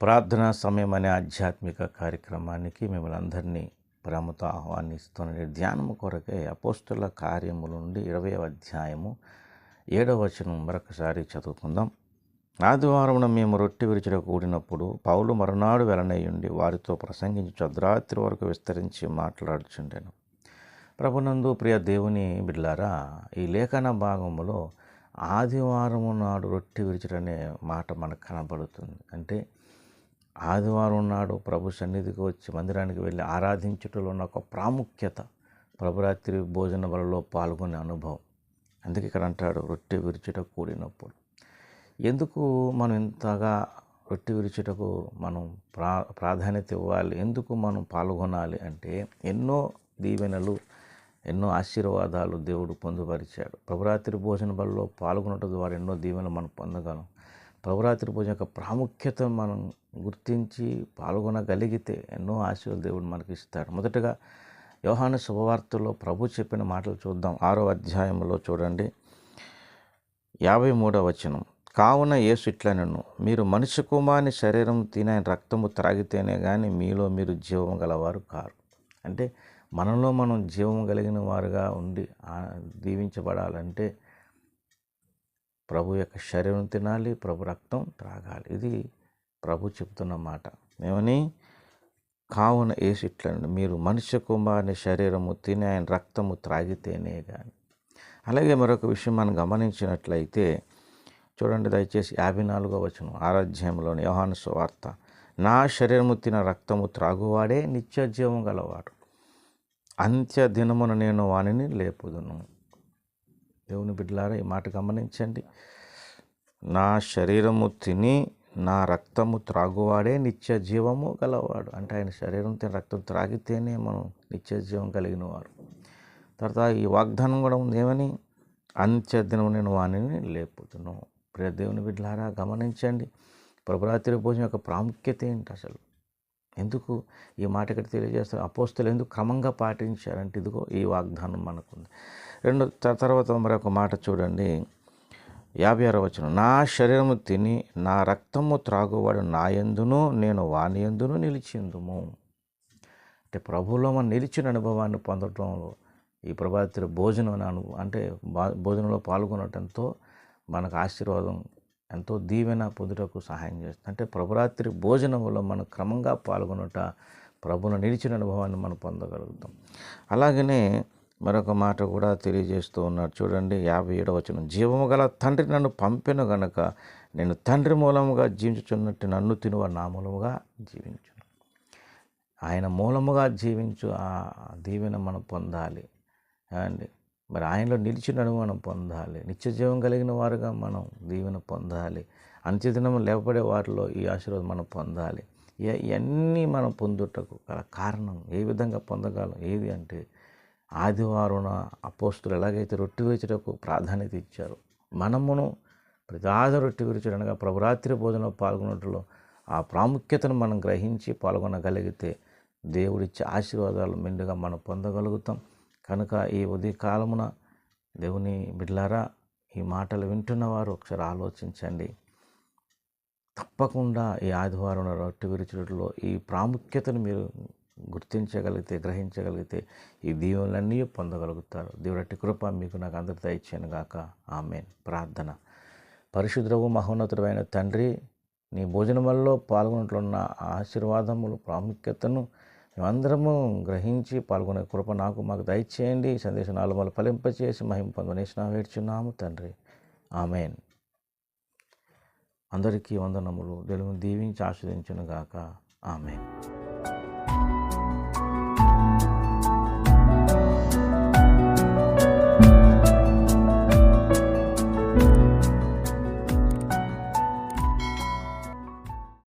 ప్రార్థనా సమయం అనే ఆధ్యాత్మిక కార్యక్రమానికి మిమ్మల్ని అందరినీ ప్రేమతో ఆహ్వానిస్తున్న ధ్యానము కొరకే అపోస్తుల కార్యముల నుండి 20వ అధ్యాయము 7వ వచనం మరొకసారి చదువుకుందాం. ఆదివారమున మేము రొట్టె విరుచుట కూడినప్పుడు పౌలు మరునాడు వెలనయ్యుండి వారితో ప్రసంగించి అర్ధరాత్రి వరకు విస్తరించి మాట్లాడుచుండెను. ప్రభునందు ప్రియ దేవుని బిడ్డలారా, ఈ లేఖన భాగములో ఆదివారము నాడు రొట్టె విరుచుట అనే మాట మనకు కనబడుతుంది. అంటే ఆదివారం నాడు ప్రభు సన్నిధికి వచ్చి మందిరానికి వెళ్ళి ఆరాధించుటలో ఉన్న ఒక ప్రాముఖ్యత, ప్రభురాత్రి భోజన బలలో పాల్గొనే అనుభవం. అందుకే ఇక్కడ అంటాడు రొట్టె విరుచుట కూడినప్పుడు. ఎందుకు మనం ఇంతగా రొట్టె విరుచుటకు మనం ప్రాధాన్యత ఇవ్వాలి, ఎందుకు మనం పాల్గొనాలి అంటే ఎన్నో దీవెనలు, ఎన్నో ఆశీర్వాదాలు దేవుడు పొందుపరిచాడు. ప్రభురాత్రి భోజన బలలో పాల్గొనడం ద్వారా ఎన్నో దీవెనలు మనం పొందగలం. ప్రభురాత్రి భోజన యొక్క ప్రాముఖ్యత మనం గుర్తించి పాల్గొనగలిగితే ఎన్నో ఆశీర్వాదాలు దేవుడు మనకి ఇస్తాడు. మొదటగా యోహాను శుభవార్తలో ప్రభు చెప్పిన మాటలు చూద్దాం. 6వ అధ్యాయంలో చూడండి, 53వ వచనం. కావున యేసు ఇట్లనెను, మీరు మనుష్య కుమారుని శరీరం తిని ఆయన రక్తము త్రాగితేనే కానీ మీలో మీరు జీవము గలవారు కారు. అంటే మనలో మనం జీవము కలిగిన వారుగా ఉండి దీవించబడాలంటే ప్రభు యొక్క శరీరం తినాలి, ప్రభు రక్తం త్రాగాలి. ఇది ప్రభు చెప్తున్న మాట. ఏమని? కావున యేసు ఇట్లనెను, మీరు మనుష్య కుమారుని శరీరము తిని ఆయన రక్తము త్రాగితేనే కానీ. అలాగే మరొక విషయం మనం గమనించినట్లయితే చూడండి దయచేసి 54వ వచనం 6వ అధ్యాయంలోని యోహాను సువార్త. నా శరీరము తిన రక్తము త్రాగువాడే నిత్య జీవం గలవాడు, అంత్య దినమున నేను వానిని లేపుదును. దేవుని బిడ్డలారా, ఈ మాట గమనించండి. నా శరీరము తిని నా రక్తము త్రాగువాడే నిత్య జీవము గలవాడు. అంటే ఆయన శరీరం తిని రక్తం త్రాగితేనే మనం నిత్య జీవం కలిగిన వారు. తర్వాత ఈ వాగ్దానం కూడా ఉంది, ఏమని? అంత్య దినము నేను వానిని లేపుదును. ప్రియ దేవుని బిడ్డలారా, గమనించండి ప్రభురాత్రి భోజనం యొక్క ప్రాముఖ్యత ఏంటి అసలు. ఎందుకు ఈ మాట ఇక్కడ తెలియజేస్తారు? అపోస్తులు ఎందుకు క్రమంగా పాటించారంటే ఇదిగో ఈ వాగ్దానం మనకుంది. తర్వాత మరొక మాట చూడండి, 56వ వచనం. నా శరీరము తిని నా రక్తము త్రాగువాడు నా యందును నేను వాని యందును నిలిచిందుము. అంటే ప్రభువులో మనం నిలిచిన అనుభవాన్ని పొందడంలో ఈ ప్రభావిత భోజనం అంటే భోజనంలో పాల్గొనటంతో మనకు ఆశీర్వాదం, ఎంతో దీవెన పొందుటకు సహాయం చేస్తుంది. అంటే ప్రభురాత్రి భోజనంలో మనం క్రమంగా పాల్గొనట, ప్రభువును నిలిచిన అనుభవాన్ని మనం పొందగలుగుతాం. అలాగనే మరొక మాట కూడా తెలియజేస్తూ ఉన్నాడు. చూడండి 57వ వచనం. జీవము గల తండ్రి నన్ను పంపెను గనక నేను తండ్రి మూలముగా జీవించుచున్నట్టు నన్ను తినువ నా మూలముగా జీవించును. ఆయన మూలముగా జీవించు ఆ దీవెన మనం పొందాలి అండి. మరి ఆయనలో నిలిచిన మనం పొందాలి, నిత్య జీవం కలిగిన వారుగా మనం దీవెన పొందాలి, అంత్యదినం లేపబడే వారిలో ఈ ఆశీర్వాదం మనం పొందాలి. ఇవన్నీ మనం పొందుటకు గల కారణం, ఏ విధంగా పొందగలం ఏది అంటే ఆదివారం అపోస్తులు ఎలాగైతే రొట్టె విరుచుటకు ప్రాధాన్యత ఇచ్చారు, మనమును ప్రతి రొట్టె విరుచుడు అనగా ప్రభురాత్రి భోజనంలో పాల్గొనట్లో ఆ ప్రాముఖ్యతను మనం గ్రహించి పాల్గొనగలిగితే దేవుడిచ్చే ఆశీర్వాదాలు మెండుగా మనం పొందగలుగుతాం. కనుక ఈ ఉదయకాలమున దేవుని బిడ్డలారా, ఈ మాటలు వింటున్నవారు ఒకసారి ఆలోచించండి. తప్పకుండా ఈ ఆదివారం రొట్టె విరుచుటలో ఈ ప్రాముఖ్యతను మీరు గుర్తించగలిగితే, గ్రహించగలిగితే ఈ దీవెనలన్నీ పొందగలుగుతారు. దేవుడి కృప మీకు నాకు అందరి దయచేయను గాక. ఆమేన్. ప్రార్థన. పరిశుద్ధుడవు మహోన్నతుడైన తండ్రి, నీ భోజనములలో పాల్గొనట్లున్న ఆశీర్వాదములు, ప్రాముఖ్యతను మేమందరము గ్రహించి పాల్గొనే కృప నాకు మాకు దయచేయండి. ఈ సందేశం నాలుగు ఫలింపచేసి మహిమ పొందనేసిన వేడుచున్నాము తండ్రి. ఆమేన్. అందరికీ వందనములు. దేవుని దీవించి ఆస్వాదించును గాక. ఆమేన్.